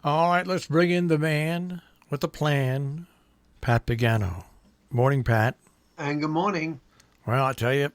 All right, let's bring in the man with a plan, Pat Pagano. Morning, Pat. And good morning. Well, I tell you,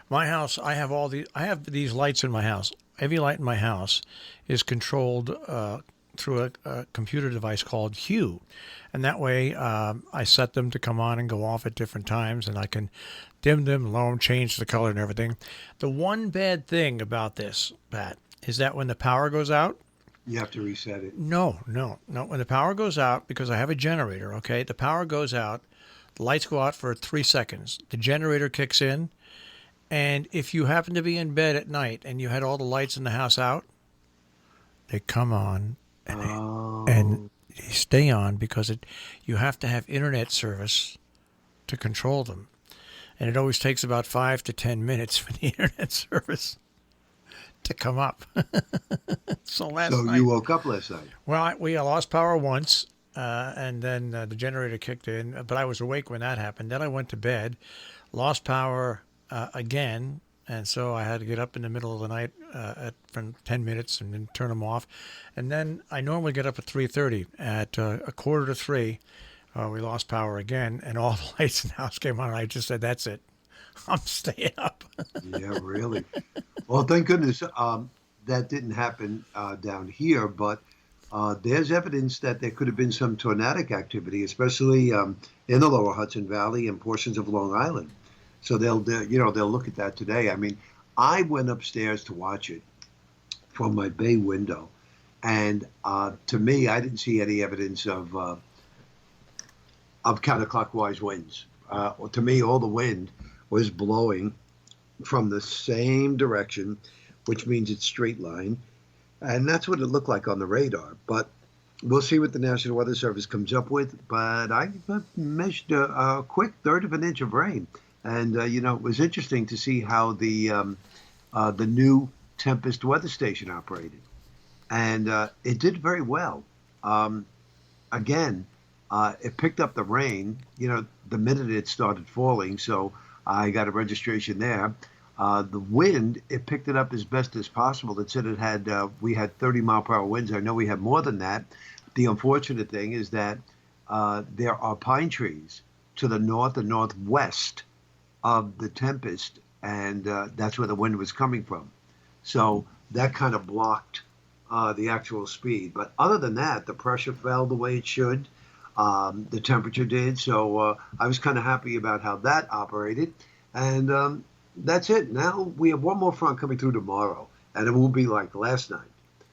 my house, I have these lights in my house. Every light in my house is controlled through a computer device called Hue. And that way I set them to come on and go off at different times, and I can dim them, lower them, change the color and everything. The one bad thing about this, Pat, is that when the power goes out, You have to reset it. no. When the power goes out, because I have a generator, okay, the power goes out, the lights go out for 3 seconds. The generator kicks in, and if you happen to be in bed at night and you had all the lights in the house out, they come on and Oh, they stay on because you have to have internet service to control them. And it always takes about 5 to 10 minutes for the internet service to come up. So last so you night, woke up last night. well, we lost power once, and then the generator kicked in. But I was awake when that happened. Then I went to bed, lost power again, and so I had to get up in the middle of the night for 10 minutes and then turn them off. And then I normally get up at 3:30. At a quarter to three, we lost power again, and all the lights in the house came on. And I just said, "That's it. I'm staying up." Yeah, really. Well, thank goodness that didn't happen down here, but there's evidence that there could have been some tornadic activity, especially in the lower Hudson Valley and portions of Long Island. So they'll look at that today. I mean, I went upstairs to watch it from my bay window, and to me, I didn't see any evidence of counterclockwise winds. To me, all the wind was blowing from the same direction, which means it's straight line. And that's what it looked like on the radar. But we'll see what the National Weather Service comes up with. But I measured a quick third of an inch of rain. And, it was interesting to see how the new Tempest weather station operated. And it did very well. Um, Again, it picked up the rain, the minute it started falling. So I got a registration there. The wind, it picked it up as best as possible. It said we had 30-mile-per-hour winds. I know we had more than that. The unfortunate thing is that there are pine trees to the north and northwest of the tempest, and that's where the wind was coming from. So that kind of blocked the actual speed. But other than that, the pressure fell the way it should. The temperature did. So I was kind of happy about how that operated. And that's it. Now we have one more front coming through tomorrow, and it will be like last night.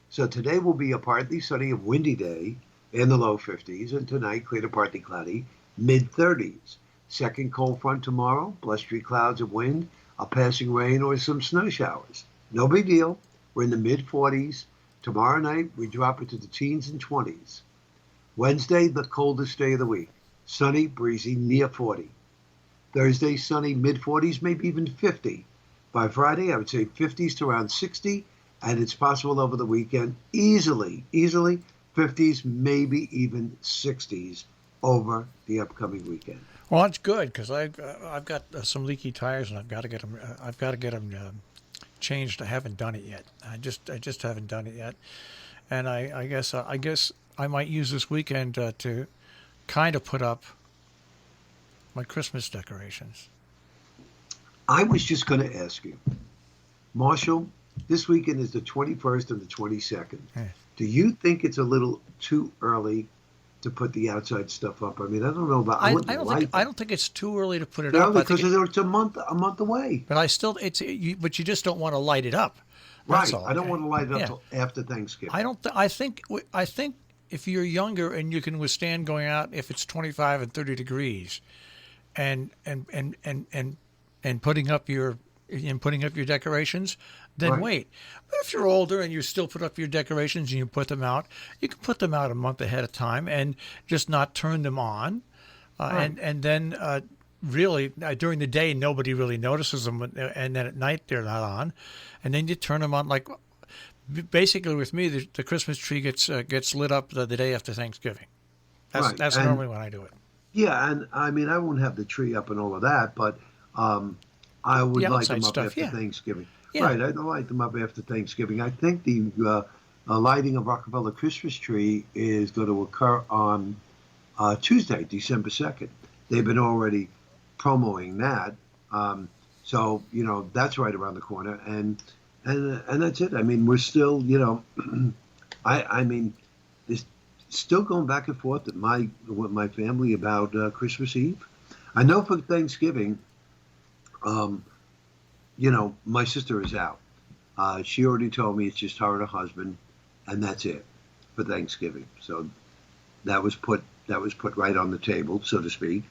So today will be a partly sunny and windy day in the low 50s, and tonight clear to partly cloudy, mid 30s. Second cold front tomorrow, blustery clouds of wind, a passing rain or some snow showers. No big deal. We're in the mid 40s. Tomorrow night we drop into the teens and 20s. Wednesday, the coldest day of the week. Sunny, breezy, near 40. Thursday, sunny, mid 40s, maybe even 50. By Friday, I would say 50s to around 60, and it's possible over the weekend, easily 50s, maybe even 60s over the upcoming weekend. Well, that's good because I've got some leaky tires and I've got to get them changed. I haven't done it yet. I just haven't done it yet, and I guess I might use this weekend to kind of put up my Christmas decorations. I was just going to ask you, Marshall, this weekend is the 21st and the 22nd. Yeah. Do you think it's a little too early to put the outside stuff up? I mean, I don't know about. I wouldn't like I it. don't think it's too early to put it No, up. because it's a month away. But I still but you just don't want to light it up. That's Right. all. I don't Okay. want to light it up Yeah. till after Thanksgiving. I don't. I think if you're younger and you can withstand going out if it's 25 and 30 degrees, and and and and and and putting up your decorations, then Right. wait. But if you're older and you still put up your decorations and you put them out, you can put them out a month ahead of time and just not turn them on, Right. and then really during the day nobody really notices them, and then at night they're not on, and then you turn them on like. Basically, with me, the Christmas tree gets lit up the day after Thanksgiving. Right. That's And normally when I do it. yeah, and I mean, I won't have the tree up and all of that, but um, I would The light outside them up stuff, after yeah, Thanksgiving. yeah. Right. I'd light them up after Thanksgiving. I think the lighting of Rockefeller Christmas tree is going to occur on Tuesday, December 2nd. They've been already promoting that. Um, so, that's right around the corner. And that's it. I mean, we're still, I mean, it's still going back and forth with my family about Christmas Eve. I know for Thanksgiving, um, my sister is out. She already told me it's just her and her husband, and that's it for Thanksgiving. So that was put right on the table, so to speak.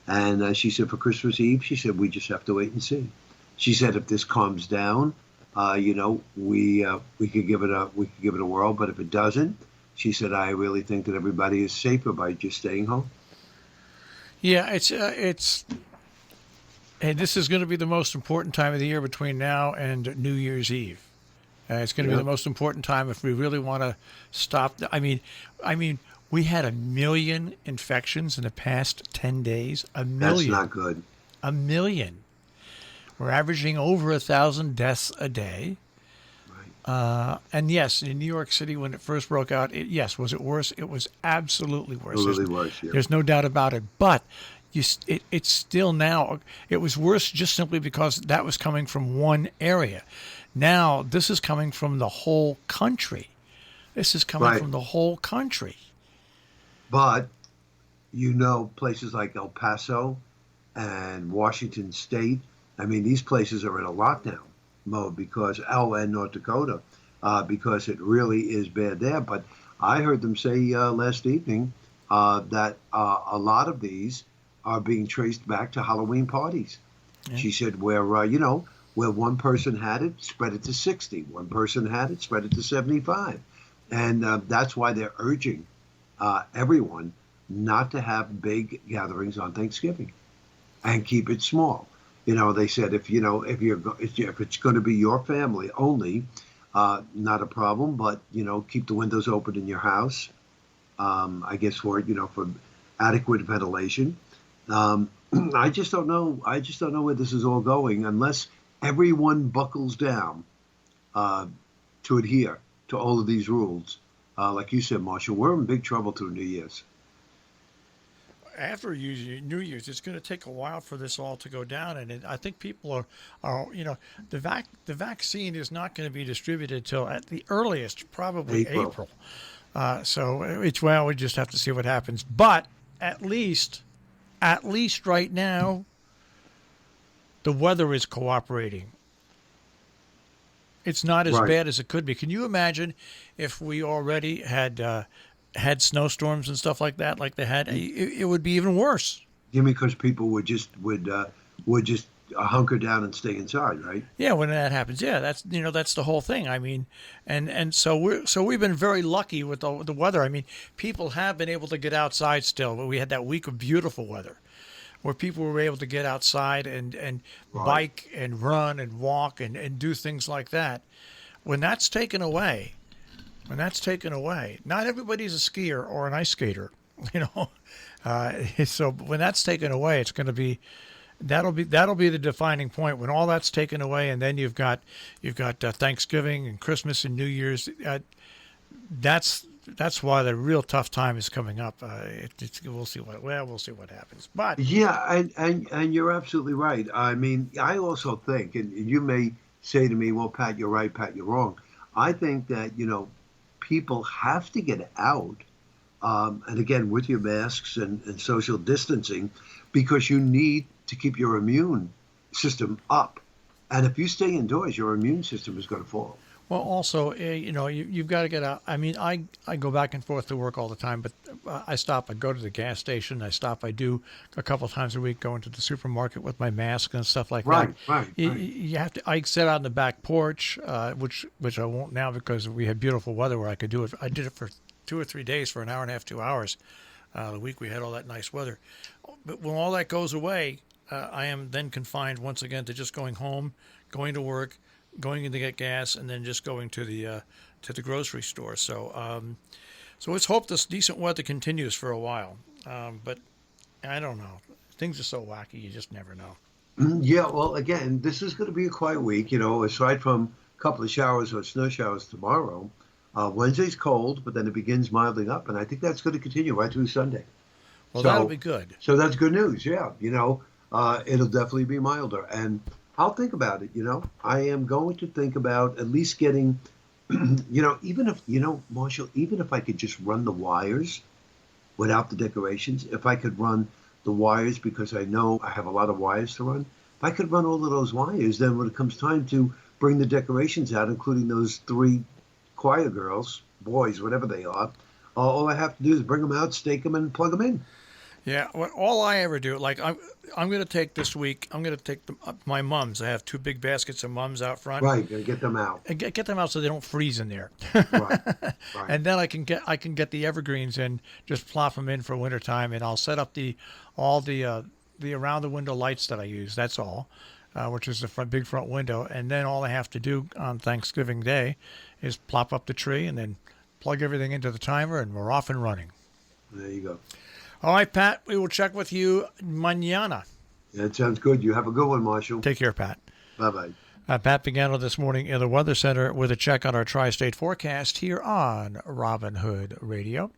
And she said for Christmas Eve, she said we just have to wait and see. She said if this calms down, we could give it a whirl. But if it doesn't, she said I really think that everybody is safer by just staying home. Yeah, and this is going to be the most important time of the year between now and New Year's Eve. It's going to be Yeah, the most important time if we really want to stop. I mean, we had 1 million infections in the past 10 days. A that's million, not good. a million. We're averaging over 1,000 deaths a day. Right. And yes, in New York City, when it first broke out, yes, was it worse? It was absolutely It worse. really was. Yeah. There's no doubt about it. But it's still now, it was worse just simply because that was coming from one area. Now, this is coming from the whole country. This is coming Right. from the whole country. But places like El Paso and Washington State. I mean, these places are in a lockdown mode and North Dakota, because it really is bad there. But I heard them say last evening that a lot of these are being traced back to Halloween parties. Yeah. She said where one person had it, spread it to 60. One person had it, spread it to 75. And that's why they're urging everyone not to have big gatherings on Thanksgiving and keep it small. They said if it's going to be your family only, not a problem. But keep the windows open in your house. I guess for adequate ventilation. Um, I just don't know. I just don't know where this is all going unless everyone buckles down uh, to adhere to all of these rules. Like you said, Marshall, we're in big trouble through New Year's. After New Year's, it's going to take a while for this all to go down, and I think people are the vaccine is not going to be distributed till at the earliest, probably April. April. So we just have to see what happens. But at least right now, the weather is cooperating. It's not as Right. bad as it could be. Can you imagine if we already had snowstorms and stuff like that, like they had? It would be even worse. Gimme because people would just hunker down and stay inside, right? Yeah, when that happens, yeah, that's the whole thing. I mean, and so we've been very lucky with the weather. I mean, people have been able to get outside still, but we had that week of beautiful weather where people were able to get outside and Right. bike and run and walk and do things like that. When that's taken away, not everybody's a skier or an ice skater, you know. So when that's taken away, it's going to be that'll be the defining point when all that's taken away, and then you've got Thanksgiving and Christmas and New Year's. That's why the real tough time is coming up. We'll see what happens. But Yeah, and you're absolutely right. I mean, I also think, and you may say to me, "Well, Pat, you're right. Pat, you're wrong." I think that people have to get out, and again with your masks and social distancing, because you need to keep your immune system up. And if you stay indoors, your immune system is going to fall. well, also, you've got to get out. I mean, I go back and forth to work all the time, but I go to the gas station. I do a couple of times a week, go into the supermarket with my mask and stuff like that. Right, right, right. You have to. I sit out on the back porch, which I won't now because we had beautiful weather where I could do it. I did it for 2 or 3 days for an hour and a half, 2 hours. The week we had all that nice weather, but when all that goes away, I am then confined once again to just going home, going to work, going in to get gas, and then just going to the grocery store. So let's hope this decent weather continues for a while. But I don't know. Things are so wacky, you just never know. Yeah, well, again, this is going to be a quiet week, aside from a couple of showers or snow showers tomorrow. Wednesday's cold, but then it begins milding up, and I think that's going to continue right through Sunday. Well, that'll be So, good. so that's good news. Yeah, it'll definitely be milder, and I'll think about it. I am going to think about at least getting, even if Marshall, even if I could just run the wires without the decorations, if I could run the wires because I know I have a lot of wires to run, if I could run all of those wires, then when it comes time to bring the decorations out, including those three choir girls, boys, whatever they are, all I have to do is bring them out, stake them, and plug them in. Yeah, all I ever do, like I'm going to take this week. I'm going to take my mums. I have two big baskets of mums out front, Right, gotta get them out. and get them out so they don't freeze in there. Right, right. And then I can get the evergreens and just plop them in for wintertime, and I'll set up the around the window lights that I use. That's all, which is the big front window. And then all I have to do on Thanksgiving Day is plop up the tree and then plug everything into the timer, and we're off and running. There you go. All right, Pat, we will check with you mañana. That sounds good. You have a good one, Marshall. Take care, Pat. Bye-bye. Pat Pagano this morning in the Weather Center with a check on our tri-state forecast here on Robin Hood Radio.